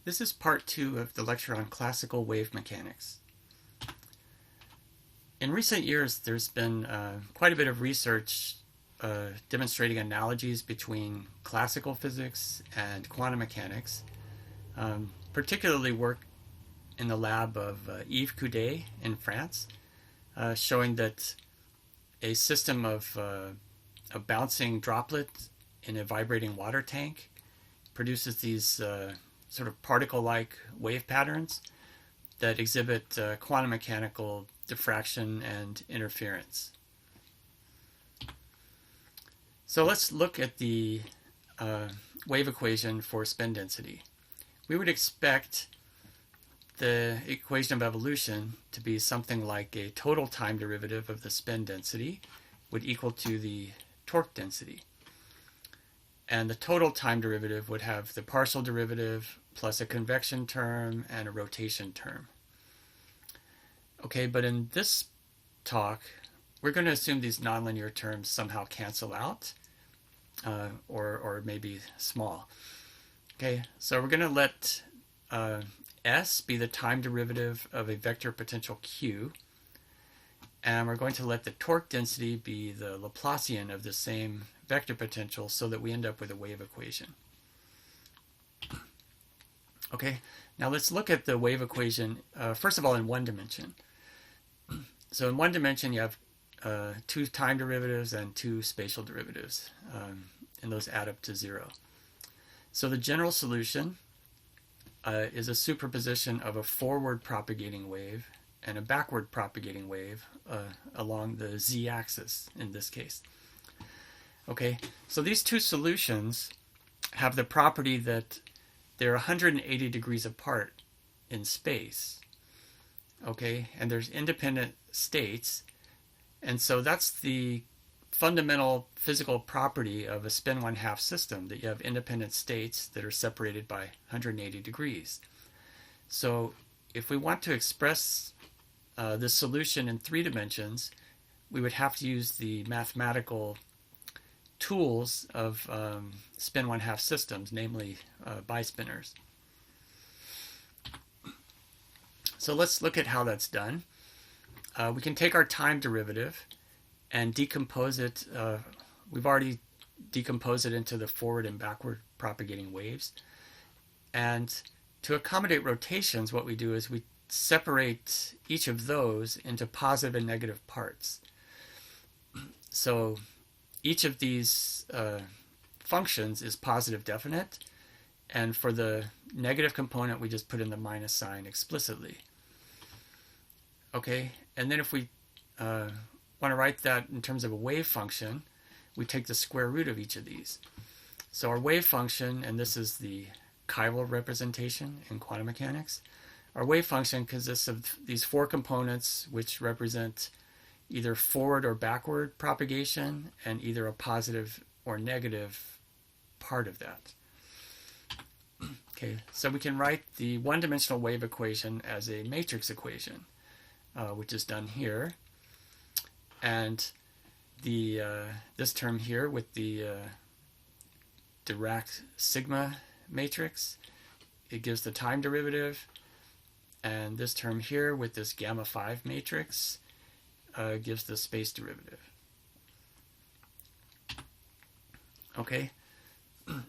This is part 2 of the lecture on classical wave mechanics. In recent years, there's been quite a bit of research demonstrating analogies between classical physics and quantum mechanics, particularly work in the lab of Yves Coudet in France, showing that a system of a bouncing droplet in a vibrating water tank produces these sort of particle-like wave patterns that exhibit quantum mechanical diffraction and interference. So let's look at the wave equation for spin density. We would expect the equation of evolution to be something like a total time derivative of the spin density would equal to the torque density. And the total time derivative would have the partial derivative plus a convection term and a rotation term. Okay, but in this talk, we're going to assume these nonlinear terms somehow cancel out, or maybe small. Okay, so we're going to let S be the time derivative of a vector potential Q, and we're going to let the torque density be the Laplacian of the same vector potential so that we end up with a wave equation. Okay, now let's look at the wave equation, first of all, in one dimension. So in one dimension, you have two time derivatives and two spatial derivatives, and those add up to 0. So the general solution is a superposition of a forward propagating wave and a backward propagating wave along the z-axis in this case. Okay, so these two solutions have the property that they're 180 degrees apart in space. Okay, and there's independent states, and so that's the fundamental physical property of a spin 1/2 system, that you have independent states that are separated by 180 degrees. So if we want to express this solution in 3 dimensions, we would have to use the mathematical tools of spin 1/2 systems, namely bispinners. So let's look at how that's done. We can take our time derivative and decompose it. We've already decomposed it into the forward and backward propagating waves. And to accommodate rotations, what we do is we separate each of those into positive and negative parts. So each of these functions is positive definite, and for the negative component, we just put in the minus sign explicitly. Okay, and then if we want to write that in terms of a wave function, we take the square root of each of these. So our wave function, and this is the chiral representation in quantum mechanics, our wave function consists of these 4 components which represent either forward or backward propagation and either a positive or negative part of that. Okay, so we can write the one-dimensional wave equation as a matrix equation, which is done here. And the this term here with the Dirac sigma matrix, it gives the time derivative. And this term here with this gamma 5 matrix gives the space derivative. Okay,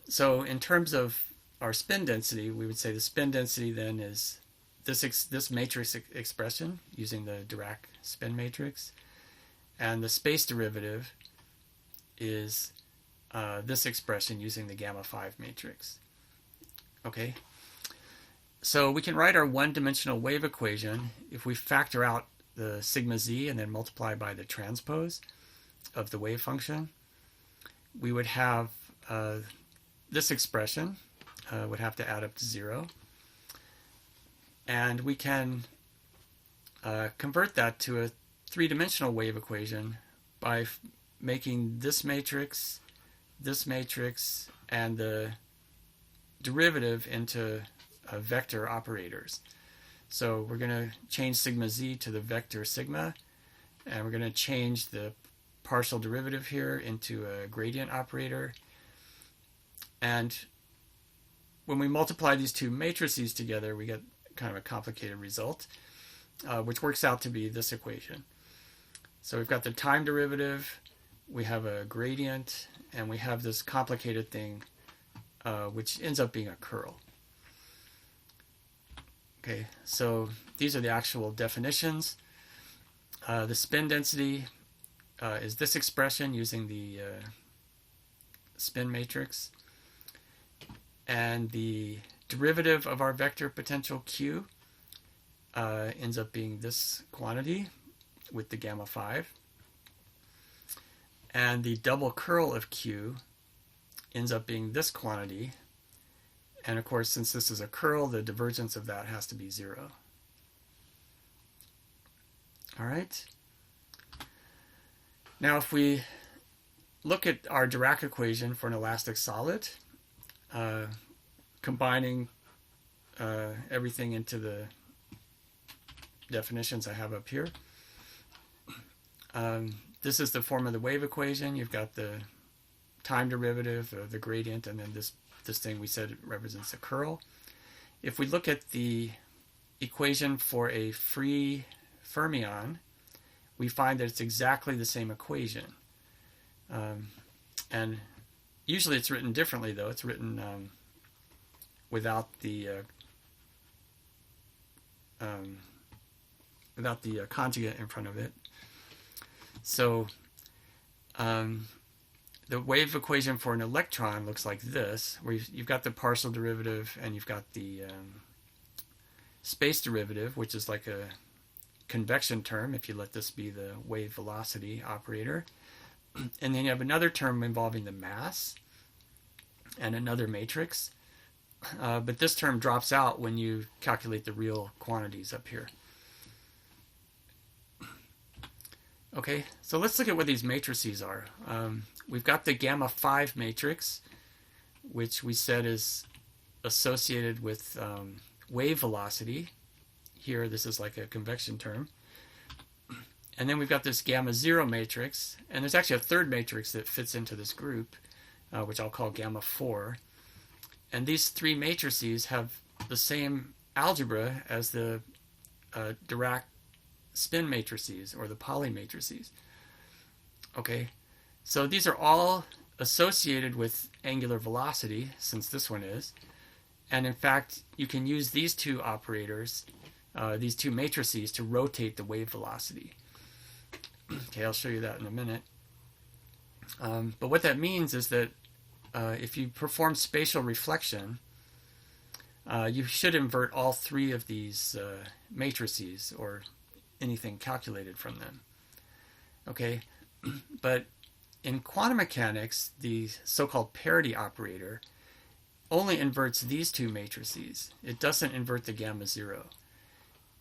so in terms of our spin density, we would say the spin density then is this matrix expression using the Dirac spin matrix, and the space derivative is this expression using the gamma 5 matrix. Okay, so we can write our one-dimensional wave equation if we factor out the sigma z and then multiply by the transpose of the wave function. We would have this expression would have to add up to 0. And we can convert that to a 3-dimensional wave equation by making this matrix, and the derivative into vector operators. So we're going to change sigma z to the vector sigma, and we're going to change the partial derivative here into a gradient operator. And when we multiply these two matrices together, we get kind of a complicated result, which works out to be this equation. So we've got the time derivative, we have a gradient, and we have this complicated thing, which ends up being a curl. Okay, so these are the actual definitions. The spin density is this expression using the spin matrix. And the derivative of our vector potential Q ends up being this quantity with the gamma 5. And the double curl of Q ends up being this quantity. And of course, since this is a curl, the divergence of that has to be 0. All right. Now, if we look at our Dirac equation for an elastic solid, combining everything into the definitions I have up here, this is the form of the wave equation. You've got the time derivative, the gradient, and then this thing we said represents a curl. If we look at the equation for a free fermion, we find that it's exactly the same equation. And usually it's written differently, though. It's written without the conjugate in front of it. So the wave equation for an electron looks like this, where you've got the partial derivative and you've got the space derivative, which is like a convection term if you let this be the wave velocity operator. And then you have another term involving the mass and another matrix. But this term drops out when you calculate the real quantities up here. Okay, so let's look at what these matrices are. We've got the gamma 5 matrix, which we said is associated with wave velocity. Here, this is like a convection term. And then we've got this gamma 0 matrix, and there's actually a third matrix that fits into this group, which I'll call gamma 4. And these three matrices have the same algebra as the Dirac spin matrices or the Pauli matrices. Okay, so these are all associated with angular velocity, since this one is. And in fact, you can use these two operators, these two matrices, to rotate the wave velocity. Okay, I'll show you that in a minute. But what that means is that if you perform spatial reflection, you should invert all three of these matrices or anything calculated from them. Okay, but in quantum mechanics, the so-called parity operator only inverts these two matrices. It doesn't invert the gamma 0.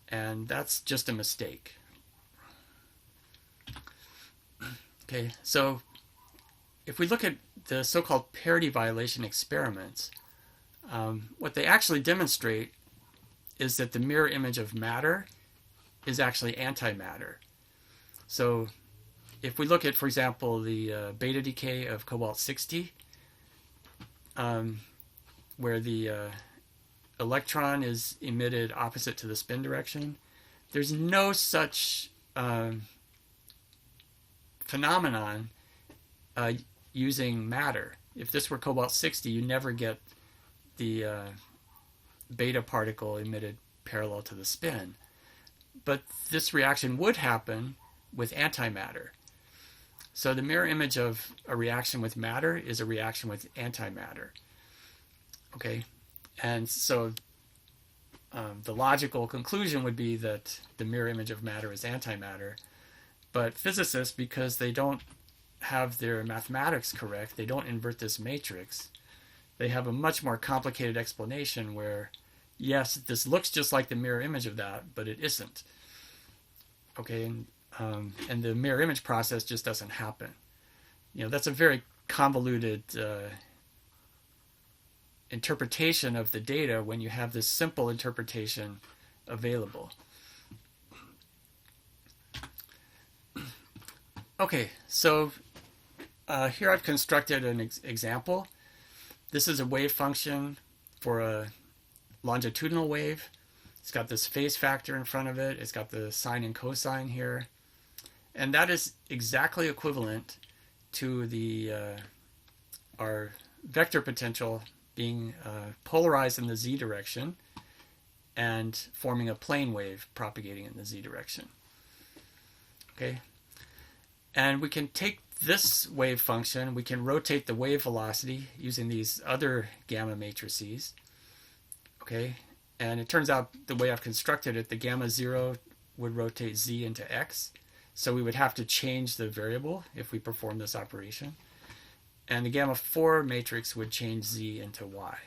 And that's just a mistake. Okay, so if we look at the so-called parity violation experiments, what they actually demonstrate is that the mirror image of matter is actually antimatter. So if we look at, for example, the beta decay of cobalt-60, where the electron is emitted opposite to the spin direction, there's no such phenomenon using matter. If this were cobalt-60, you never get the beta particle emitted parallel to the spin. But this reaction would happen with antimatter. So the mirror image of a reaction with matter is a reaction with antimatter. Okay, and so the logical conclusion would be that the mirror image of matter is antimatter. But physicists, because they don't have their mathematics correct, they don't invert this matrix, they have a much more complicated explanation where, yes, this looks just like the mirror image of that, but it isn't. Okay, and the mirror image process just doesn't happen. You know, that's a very convoluted interpretation of the data when you have this simple interpretation available. Okay, so here I've constructed an example. This is a wave function for a longitudinal wave. It's got this phase factor in front of it. It's got the sine and cosine here. And that is exactly equivalent to our vector potential being polarized in the z direction and forming a plane wave propagating in the z direction. Okay? And we can take this wave function, we can rotate the wave velocity using these other gamma matrices. Okay? And it turns out the way I've constructed it, the gamma 0 would rotate z into x. So we would have to change the variable if we perform this operation. And the gamma 4 matrix would change z into y.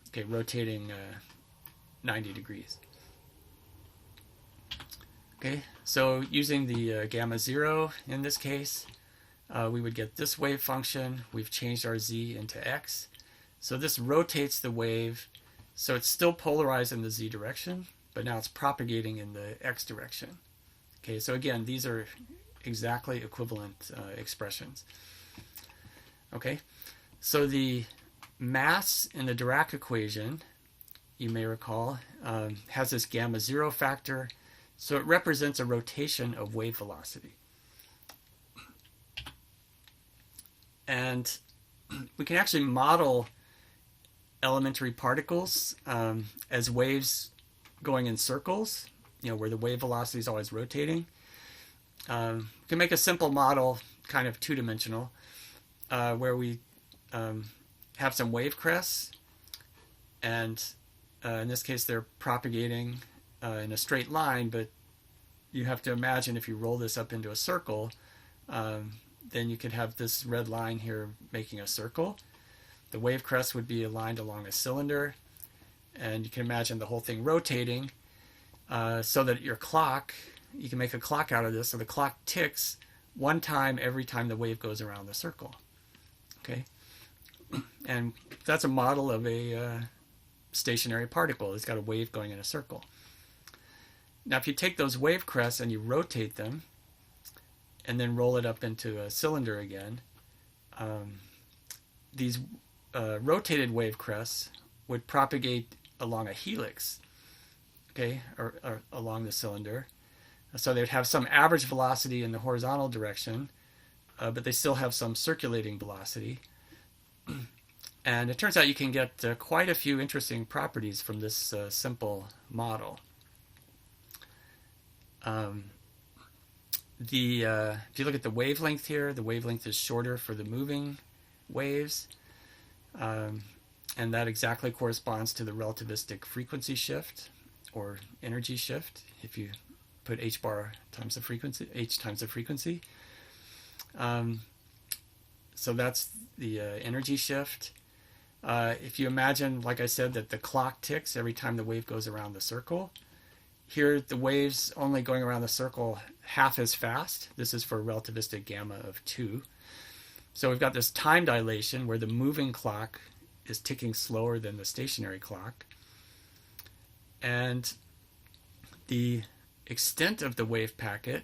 Okay, rotating 90 degrees. Okay, so using the gamma 0 in this case, we would get this wave function. We've changed our z into x. So this rotates the wave. So it's still polarized in the z direction, but now it's propagating in the x direction. Okay, so again, these are exactly equivalent expressions. Okay, so the mass in the Dirac equation, you may recall, has this gamma 0 factor, so it represents a rotation of wave velocity. And we can actually model elementary particles as waves going in circles, where the wave velocity is always rotating. We can make a simple model, kind of two-dimensional, where we have some wave crests, and in this case they're propagating in a straight line, but you have to imagine if you roll this up into a circle, then you could have this red line here making a circle. The wave crest would be aligned along a cylinder, and you can imagine the whole thing rotating so that your clock, you can make a clock out of this, so the clock ticks one time every time the wave goes around the circle. Okay, and that's a model of a stationary particle. It's got a wave going in a circle. Now, if you take those wave crests and you rotate them, and then roll it up into a cylinder again, these rotated wave crests would propagate along a helix, okay, or along the cylinder. So they'd have some average velocity in the horizontal direction, but they still have some circulating velocity. And it turns out you can get quite a few interesting properties from this simple model. If you look at the wavelength here, the wavelength is shorter for the moving waves, and that exactly corresponds to the relativistic frequency shift or energy shift if you put h bar times the frequency, h times the frequency. So that's the energy shift. If you imagine, like I said, that the clock ticks every time the wave goes around the circle, here the wave's only going around the circle half as fast. This is for relativistic gamma of 2. So we've got this time dilation where the moving clock is ticking slower than the stationary clock. And the extent of the wave packet,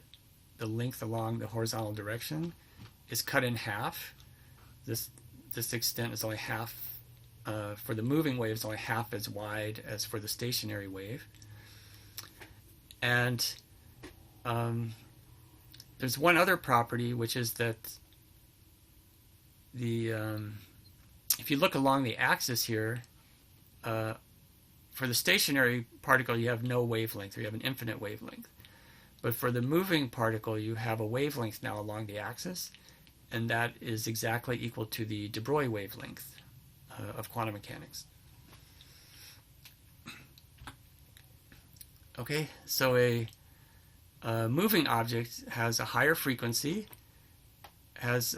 the length along the horizontal direction, is cut in half. This extent is only half, for the moving wave, is only half as wide as for the stationary wave. And there's one other property, which is that if you look along the axis here, for the stationary particle you have no wavelength, or you have an infinite wavelength. But for the moving particle you have a wavelength now along the axis, and that is exactly equal to the de Broglie wavelength of quantum mechanics. Okay, so a moving object has a higher frequency, has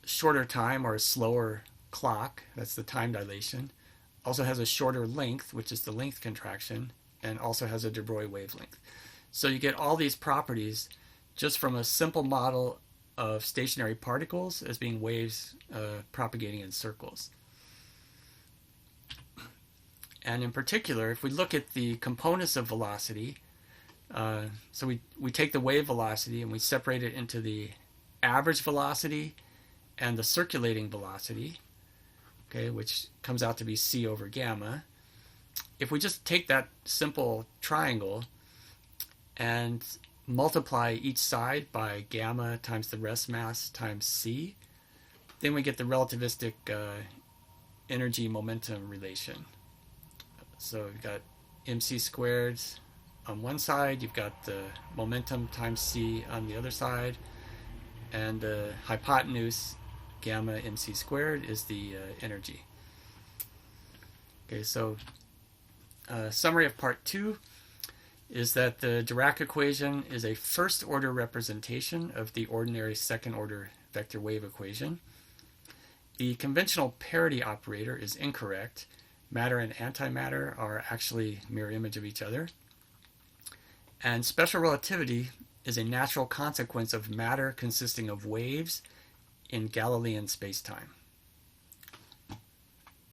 shorter time or a slower clock, that's the time dilation, also has a shorter length, which is the length contraction, and also has a de Broglie wavelength. So you get all these properties just from a simple model of stationary particles as being waves propagating in circles. And in particular, if we look at the components of velocity, so we take the wave velocity and we separate it into the average velocity and the circulating velocity. okay, which comes out to be c over gamma. If we just take that simple triangle and multiply each side by gamma times the rest mass times c, then we get the relativistic energy momentum relation. So we've got mc squared on one side, you've got the momentum times c on the other side, and the hypotenuse gamma mc squared is the energy. Okay, so summary of part 2 is that the Dirac equation is a first order representation of the ordinary second order vector wave equation. The conventional parity operator is incorrect. Matter and antimatter are actually mirror image of each other. And special relativity is a natural consequence of matter consisting of waves in Galilean spacetime.